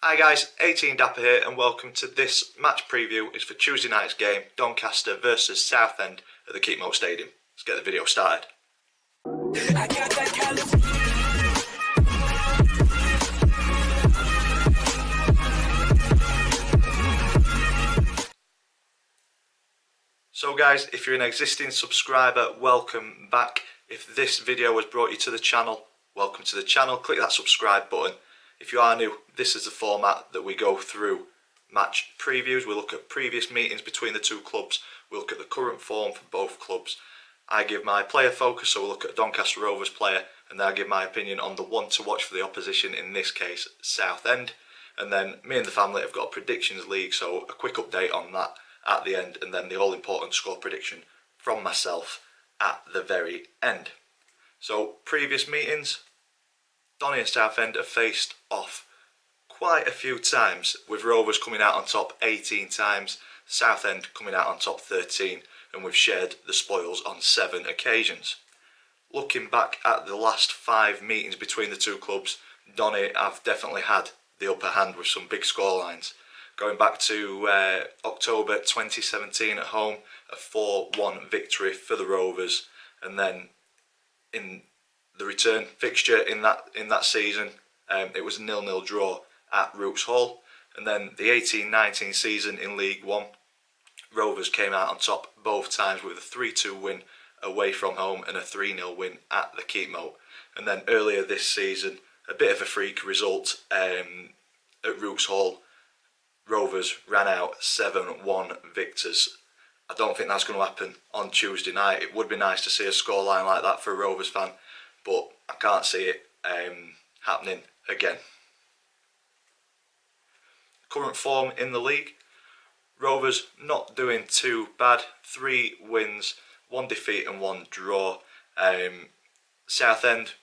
Hi guys, 18 Dapper here and welcome to this match preview. It's for Tuesday night's game, Doncaster versus Southend at the Keepmoat Stadium. Let's get the video started. So guys, if you're an existing subscriber, welcome back. If this video has brought you to the channel, welcome to the channel. Click that subscribe button. If you are new, this is the format that we go through match previews. We look at previous meetings between the two clubs. We look at the current form for both clubs. I give my player focus, so we'll look at Doncaster Rovers player, and then I give my opinion on the one to watch for the opposition, in this case Southend. And then me and the family have got a predictions league, so a quick update on that at the end, and then the all important score prediction from myself at the very end. So previous meetings, Donny and Southend have faced off quite a few times, with Rovers coming out on top 18 times, Southend coming out on top 13, and we've shared the spoils on 7 occasions. Looking back at the last 5 meetings between the two clubs, Donny have definitely had the upper hand with some big scorelines. Going back to October 2017 at home, a 4-1 victory for the Rovers, and then in the return fixture in that season, it was a 0-0 draw at Roots Hall. And then the 18-19 season in League One, Rovers came out on top both times with a 3-2 win away from home and a 3-0 win at the Keepmoat. And then earlier this season, a bit of a freak result at Roots Hall. Rovers ran out 7-1 victors. I don't think that's going to happen on Tuesday night. It would be nice to see a scoreline like that for a Rovers fan, but I can't see it happening again. Current form in the league, Rovers not doing too bad. 3 wins, 1 defeat and 1 draw. Southend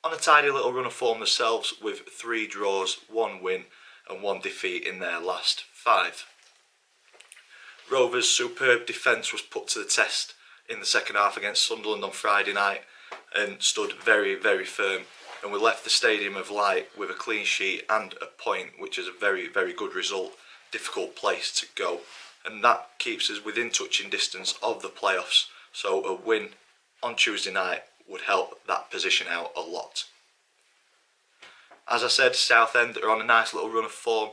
on a tidy little run of form themselves with 3 draws, 1 win and 1 defeat in their last 5. Rovers' superb defence was put to the test in the second half against Sunderland on Friday night and stood very, very firm, and we left the Stadium of Light with a clean sheet and a point, which is a very, very good result. Difficult place to go, and that keeps us within touching distance of the playoffs, so a win on Tuesday night would help that position out a lot. As I said, Southend are on a nice little run of form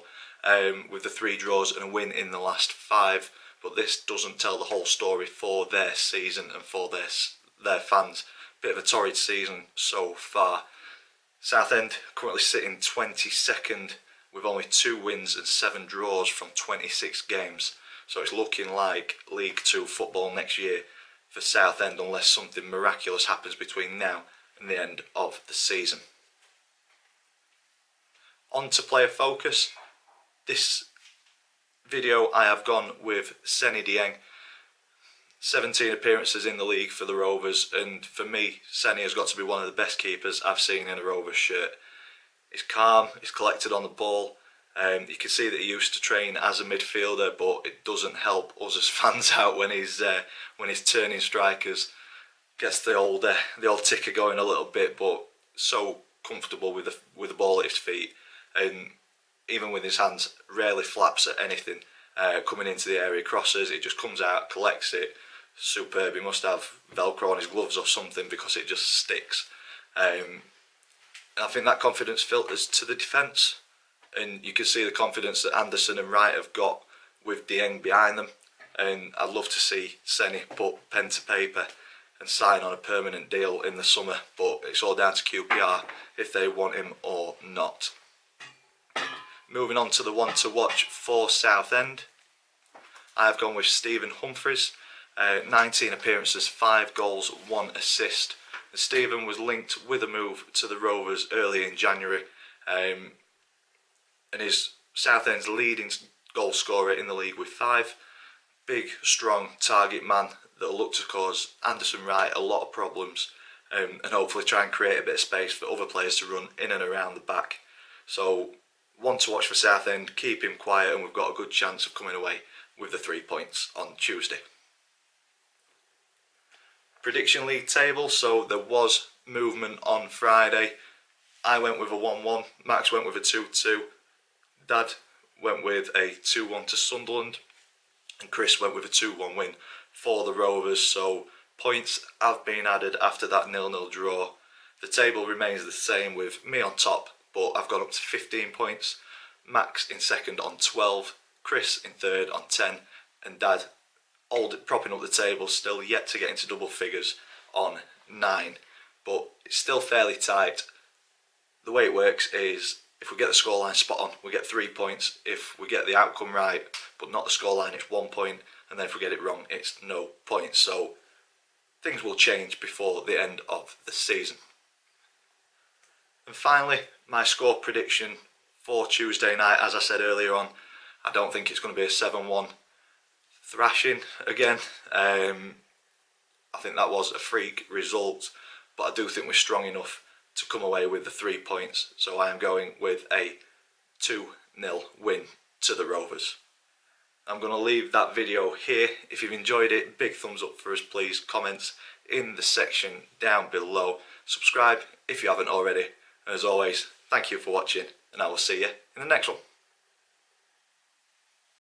with the 3 draws and a win in the last 5, but this doesn't tell the whole story for their season and for their fans. Bit of a torrid season so far. Southend currently sitting 22nd with only 2 wins and 7 draws from 26 games, so it's looking like League 2 football next year for Southend unless something miraculous happens between now and the end of the season. On to player focus. This video I have gone with Seny Dieng. 17 appearances in the league for the Rovers, and for me, Seny has got to be one of the best keepers I've seen in a Rovers shirt. He's calm, he's collected on the ball. You can see that he used to train as a midfielder, but it doesn't help us as fans out when he's turning strikers. Gets the old ticker going a little bit, but so comfortable with the ball at his feet, and even with his hands, rarely flaps at anything. Coming into the area, crosses, it just comes out, collects it. Superb. He must have Velcro on his gloves or something because it just sticks. I think that confidence filters to the defence, and you can see the confidence that Anderson and Wright have got with Dieng behind them, and I'd love to see Seny put pen to paper and sign on a permanent deal in the summer, but it's all down to QPR if they want him or not. Moving on to the one to watch for Southend, I've gone with Stephen Humphreys. 19 appearances, 5 goals, 1 assist. And Stephen was linked with a move to the Rovers early in January, and is Southend's leading goal scorer in the league with 5. Big, strong target man that will look to cause Anderson Wright a lot of problems, and hopefully try and create a bit of space for other players to run in and around the back. So one to watch for Southend, keep him quiet, and we've got a good chance of coming away with the 3 points on Tuesday. Prediction league table, so there was movement on Friday. I went with a 1-1, Max went with a 2-2, Dad went with a 2-1 to Sunderland, and Chris went with a 2-1 win for the Rovers. So points have been added after that 0-0 draw. The table remains the same with me on top, but I've got up to 15 points. Max in second on 12, Chris in third on 10, and Dad propping up the table, still yet to get into double figures on 9. But it's still fairly tight. The way it works is if we get the scoreline spot on, we get 3 points. If we get the outcome right, but not the scoreline, it's 1 point. And then if we get it wrong, it's no points. So things will change before the end of the season. And finally, my score prediction for Tuesday night, as I said earlier on, I don't think it's going to be a 7-1 thrashing again. I think that was a freak result, but I do think we're strong enough to come away with the 3 points. So I am going with a 2-0 win to the Rovers. I'm going to leave that video here. If you've enjoyed it, big thumbs up for us please. Comments in the section down below. Subscribe if you haven't already. As always, thank you for watching, and I will see you in the next one.